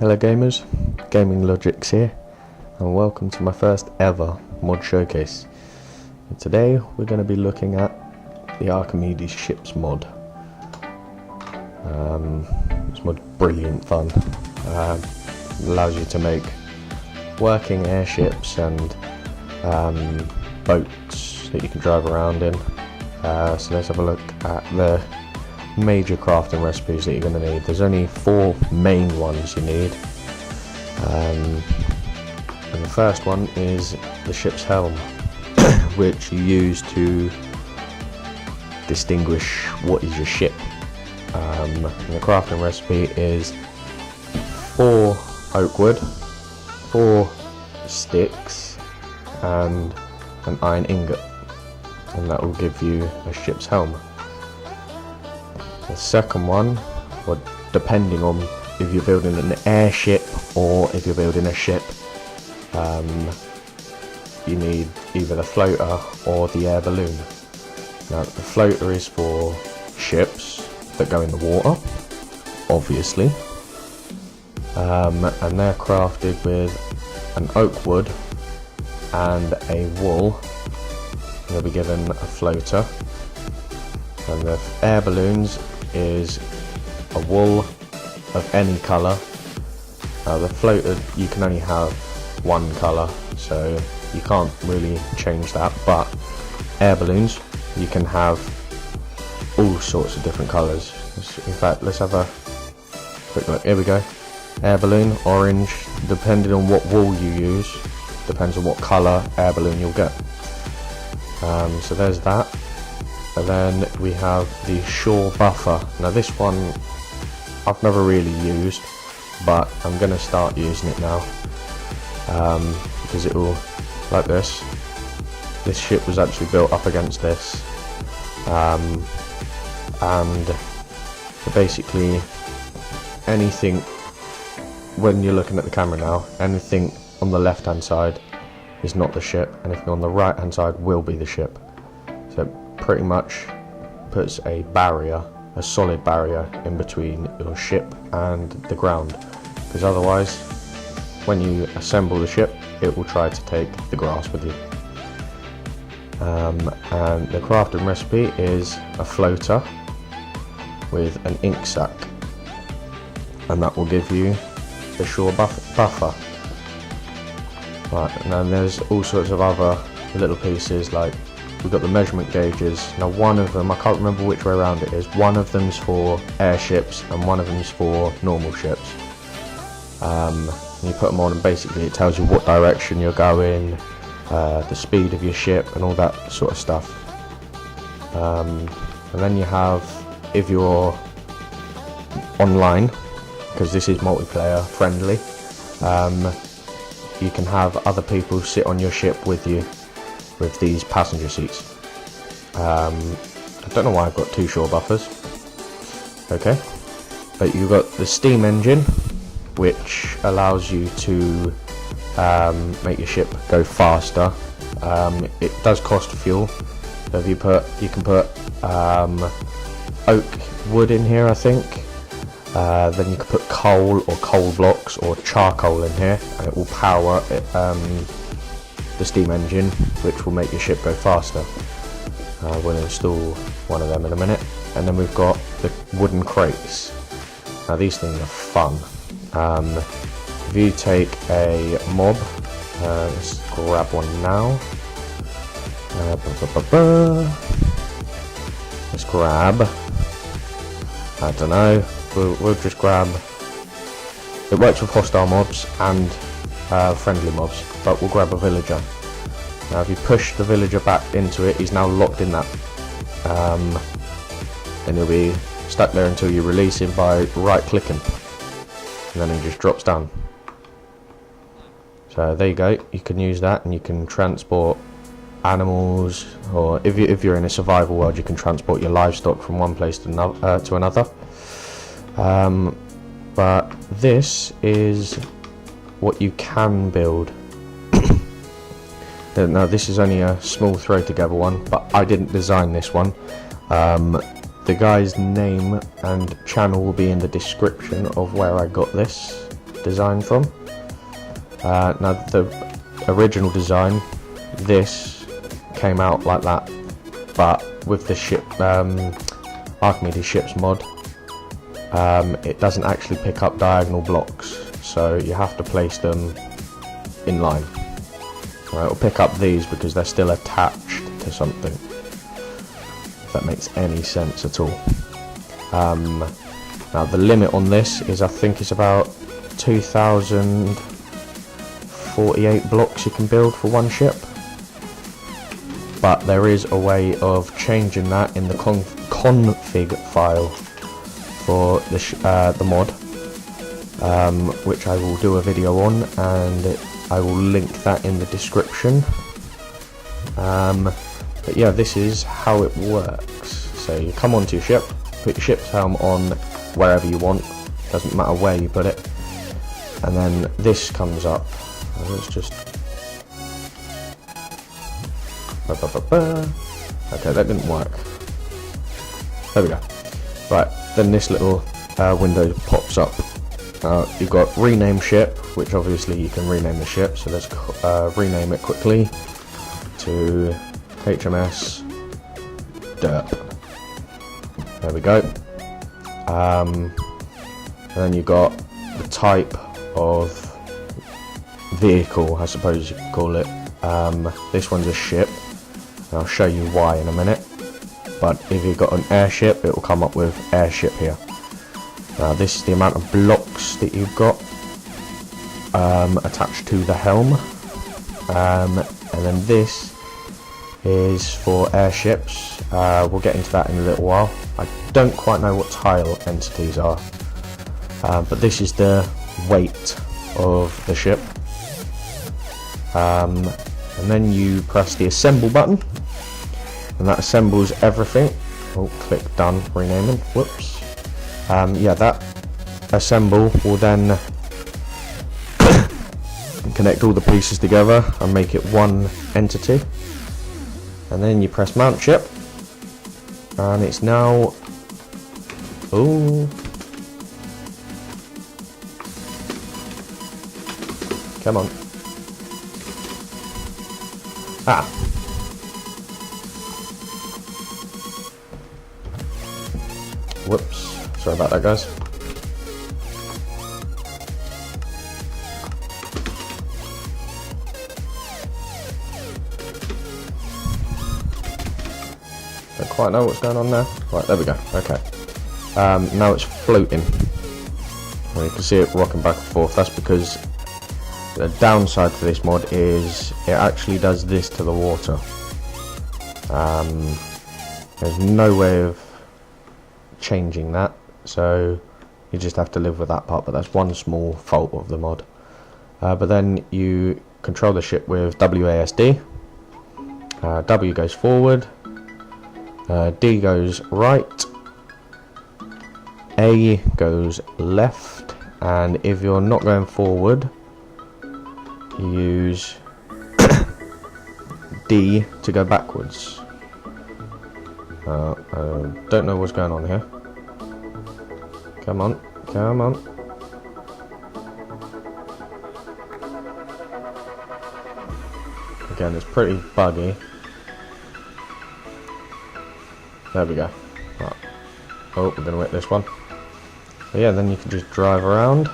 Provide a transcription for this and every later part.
Hello gamers, Gaming Logics here, and welcome to my first ever mod showcase. And today we're going to be looking at the Archimedes Ships mod. This mod's brilliant fun. Allows you to make working airships and boats that you can drive around in. So let's have a look at the major crafting recipes that you're going to need. There's only 4 main ones you need, and the first one is the ship's helm, which you use to distinguish what is your ship. And the crafting recipe is 4 oak wood, 4 sticks and an iron ingot, and that will give you a ship's helm. The second one, well, depending on if you're building an airship or if you're building a ship, you need either the floater or the air balloon. Now the floater is for ships that go in the water, obviously, and they're crafted with an oak wood and a wool. You'll be given a floater, and the air balloons is a wool of any colour. The floater, you can only have one colour, so you can't really change that, but air balloons you can have all sorts of different colours. In fact, let's have a quick look. Here we go. Air balloon, orange, depending on what wool you use, depends on what colour air balloon you'll get. So there's that. And then we have the shore buffer. Now this one I've never really used, but I'm going to start using it now, because it will, like this ship was actually built up against this, and basically anything, when you're looking at the camera now, anything on the left hand side is not the ship, anything on the right hand side will be the ship. So pretty much puts a barrier, a solid barrier in between your ship and the ground, because otherwise when you assemble the ship it will try to take the grass with you. And the crafting recipe is a floater with an ink sac, and that will give you the shore buffer. Right, and then there's all sorts of other little pieces, like we've got the measurement gauges. Now one of them, I can't remember which way around it is, one of them's for airships and one of them's for normal ships. You put them on and basically it tells you what direction you're going, the speed of your ship and all that sort of stuff. And then you have, if you're online, because this is multiplayer friendly, you can have other people sit on your ship with you with these passenger seats. I don't know why I've got 2 shore buffers. Okay, but you've got the steam engine, which allows you to make your ship go faster. It does cost fuel, so if you can put oak wood in here, I think. Then you can put coal or coal blocks or charcoal in here, and it will power the steam engine, which will make your ship go faster. We'll install one of them in a minute. And then we've got the wooden crates. Now these things are fun. If you take a mob, let's grab one now. Let's grab, I don't know, we'll just grab, it works with hostile mobs and friendly mobs, but we'll grab a villager. Now if you push the villager back into it, he's now locked in that, and he'll be stuck there until you release him by right clicking, and then he just drops down. So there you go, you can use that, and you can transport animals, or if you're in a survival world you can transport your livestock from one place to another. But this is what you can build. Now this is only a small throw together one, but I didn't design this one. The guy's name and channel will be in the description of where I got this design from. Now the original design, this came out like that, but with the ship Archimedes Ships mod, it doesn't actually pick up diagonal blocks, so you have to place them in line. It'll pick up these because they're still attached to something, if that makes any sense at all. Now the limit on this is, I think it's about 2048 blocks you can build for one ship, but there is a way of changing that in the config file for the mod, which I will do a video on, and I will link that in the description. But yeah, this is how it works. So you come onto your ship, put your ship's helm on wherever you want, doesn't matter where you put it, and then this comes up. Let's just... Okay, that didn't work. There we go. Right, then this little window pops up. You've got rename ship, which obviously you can rename the ship, so let's rename it quickly to HMS Derp. There we go. And then you've got the type of vehicle, I suppose you could call it. This one's a ship, and I'll show you why in a minute. But if you've got an airship, it will come up with airship here. Now this is the amount of blocks that you've got attached to the helm, and then this is for airships. We'll get into that in a little while. I don't quite know what tile entities are, but this is the weight of the ship. And then you press the assemble button, and that assembles everything. Oh, click done, renaming, whoops. Yeah, that assemble will then connect all the pieces together and make it one entity. And then you press mount ship, and it's now... Oh, come on. Ah. Whoops. Sorry about that, guys. Don't quite know what's going on there. Right, there we go. Okay. Now it's floating. Well, you can see it rocking back and forth. That's because the downside to this mod is it actually does this to the water. There's no way of changing that, so you just have to live with that part, but that's one small fault of the mod. But then you control the ship with WASD. W goes forward, D goes right, A goes left, and if you're not going forward, you use D to go backwards. I don't know what's going on here. Come on, come on. Again, it's pretty buggy. There we go. Right. Oh, we're gonna hit this one. So yeah, then you can just drive around.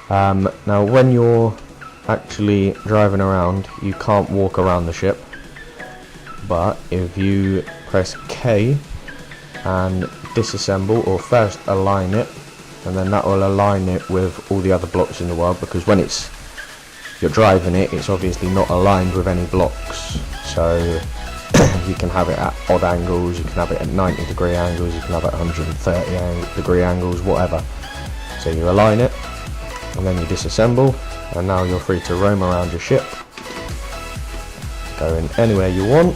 Now when you're actually driving around, you can't walk around the ship, but if you press K and disassemble, or first align it, and then that will align it with all the other blocks in the world, because when you're driving it, it's obviously not aligned with any blocks, so you can have it at odd angles, you can have it at 90-degree angles, you can have it at 130-degree angles, whatever. So you align it, and then you disassemble, and now you're free to roam around your ship, going anywhere you want.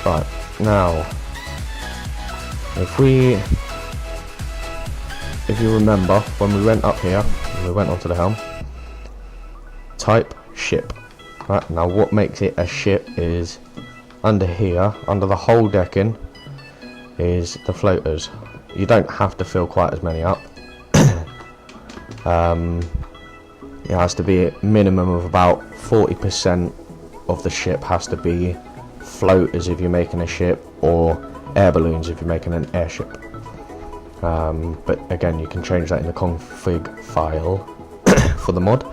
Right, now if you remember when we went up here, we went onto the helm, type ship. Right, now what makes it a ship is under here, under the whole decking, is the floaters. You don't have to fill quite as many up, It has to be a minimum of about 40% of the ship has to be floaters if you're making a ship, or air balloons if you're making an airship. But again, you can change that in the config file for the mod,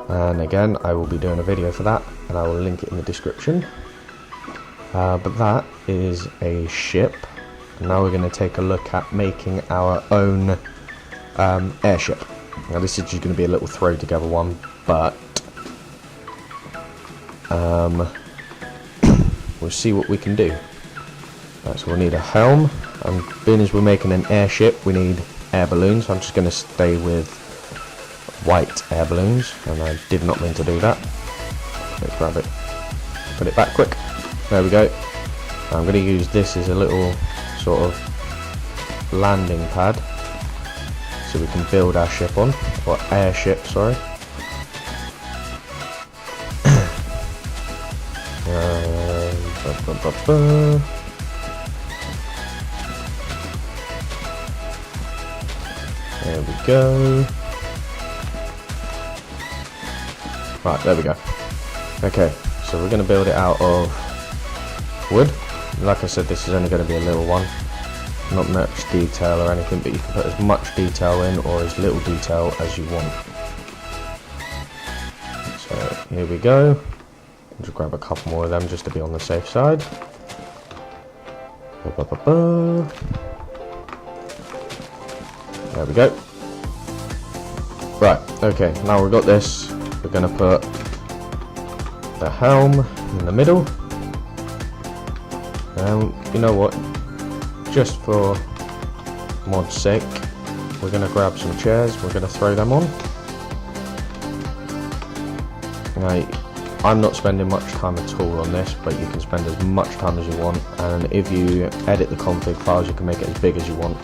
and again I will be doing a video for that, and I will link it in the description. But that is a ship. Now we're going to take a look at making our own airship. Now this is just going to be a little throw together one, but we'll see what we can do. Right, so we'll need a helm, and being as we're making an airship, we need air balloons. I'm just going to stay with white air balloons, and I did not mean to do that. Let's grab it, put it back quick. There we go. I'm going to use this as a little sort of landing pad, so we can build our ship on, or airship, sorry. There we go. Right, there we go. Okay, so we're going to build it out of wood. Like I said, this is only going to be a little one. Not much detail or anything, but you can put as much detail in or as little detail as you want. So here we go. I'll just grab a couple more of them just to be on the safe side. There we go. Right, okay, now we've got this. We're going to put the helm in the middle. You know what? Just for mod's sake, we're going to grab some chairs, we're going to throw them on. Now, I'm not spending much time at all on this, but you can spend as much time as you want, and if you edit the config files, you can make it as big as you want.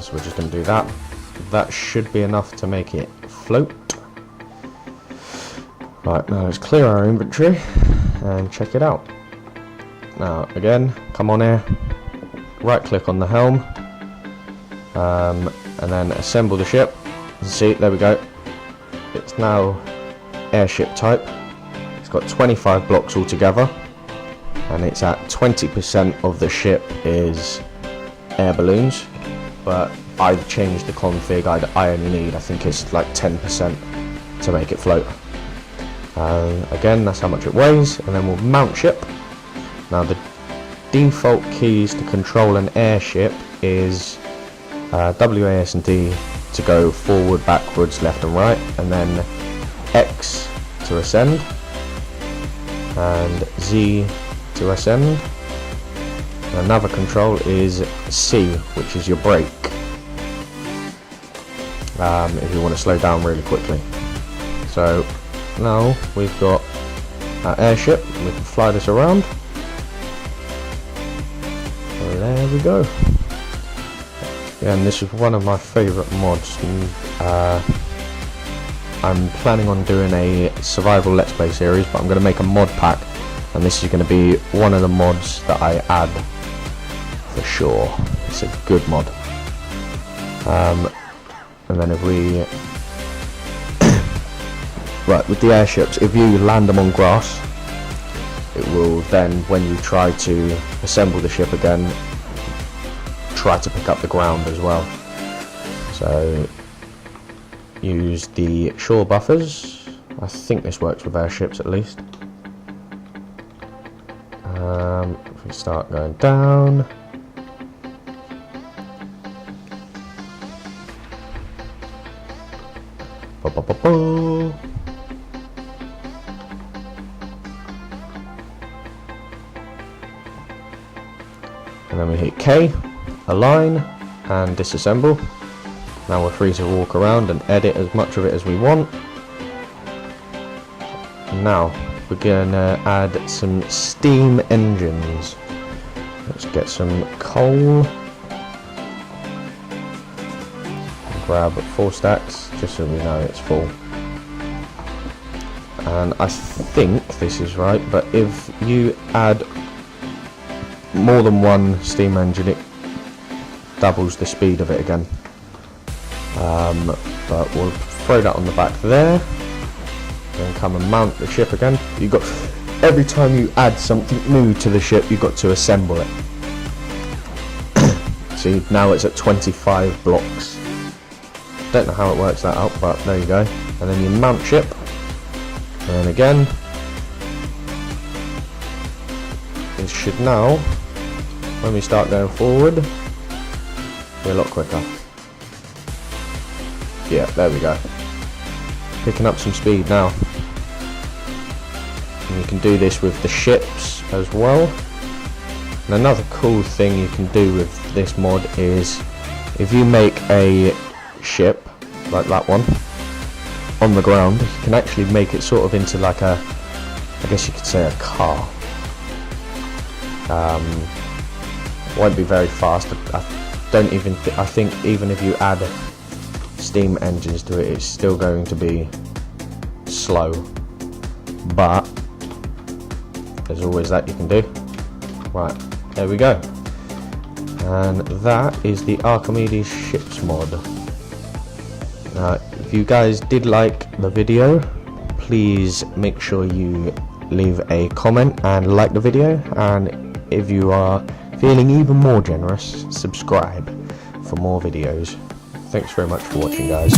So we're just going to do that. That should be enough to make it float. Right, now let's clear our inventory and check it out. Now again, come on here, right click on the helm, and then assemble the ship. See, there we go. It's now airship type. It's got 25 blocks altogether, and it's at 20% of the ship is air balloons, but I've changed the config. I only need, I think it's like 10% to make it float. Again, that's how much it weighs, and then we'll mount ship. Now the default keys to control an airship is WAS and D to go forward, backwards, left and right, and then X to ascend, and Z to ascend. Another control is C, which is your brake, if you want to slow down really quickly. So now we've got our airship, we can fly this around. There we go. Yeah, and this is one of my favourite mods. I'm planning on doing a survival let's play series, but I'm going to make a mod pack, and this is going to be one of the mods that I add for sure. It's a good mod. And then if we right, with the airships, if you land them on grass, it will then, when you try to assemble the ship again, try to pick up the ground as well. So use the shore buffers. I think this works with airships at least. If we start going down, and then we hit K, align, and disassemble. Now we're free to walk around and edit as much of it as we want. Now we're going to add some steam engines. Let's get some coal. Grab 4 stacks just so we know it's full. And I think this is right, but if you add more than one steam engine, it doubles the speed of it again. but we'll throw that on the back there. Then come and mount the ship again. You got, every time you add something new to the ship, you've got to assemble it. See, now it's at 25 blocks. Don't know how it works that out, but there you go. And then you mount ship, and then again, it should now, when we start going forward, be a lot quicker. Yeah, there we go. Picking up some speed now. And you can do this with the ships as well. And another cool thing you can do with this mod is, if you make a ship like that one on the ground, you can actually make it sort of into like a, I guess you could say, a car. Won't be very fast. I think even if you add steam engines to it, it's still going to be slow, but there's always that you can do. Right, there we go, and that is the Archimedes Ships mod. Now, if you guys did like the video, please make sure you leave a comment and like the video, and if you are feeling even more generous, subscribe for more videos. Thanks very much for watching, guys.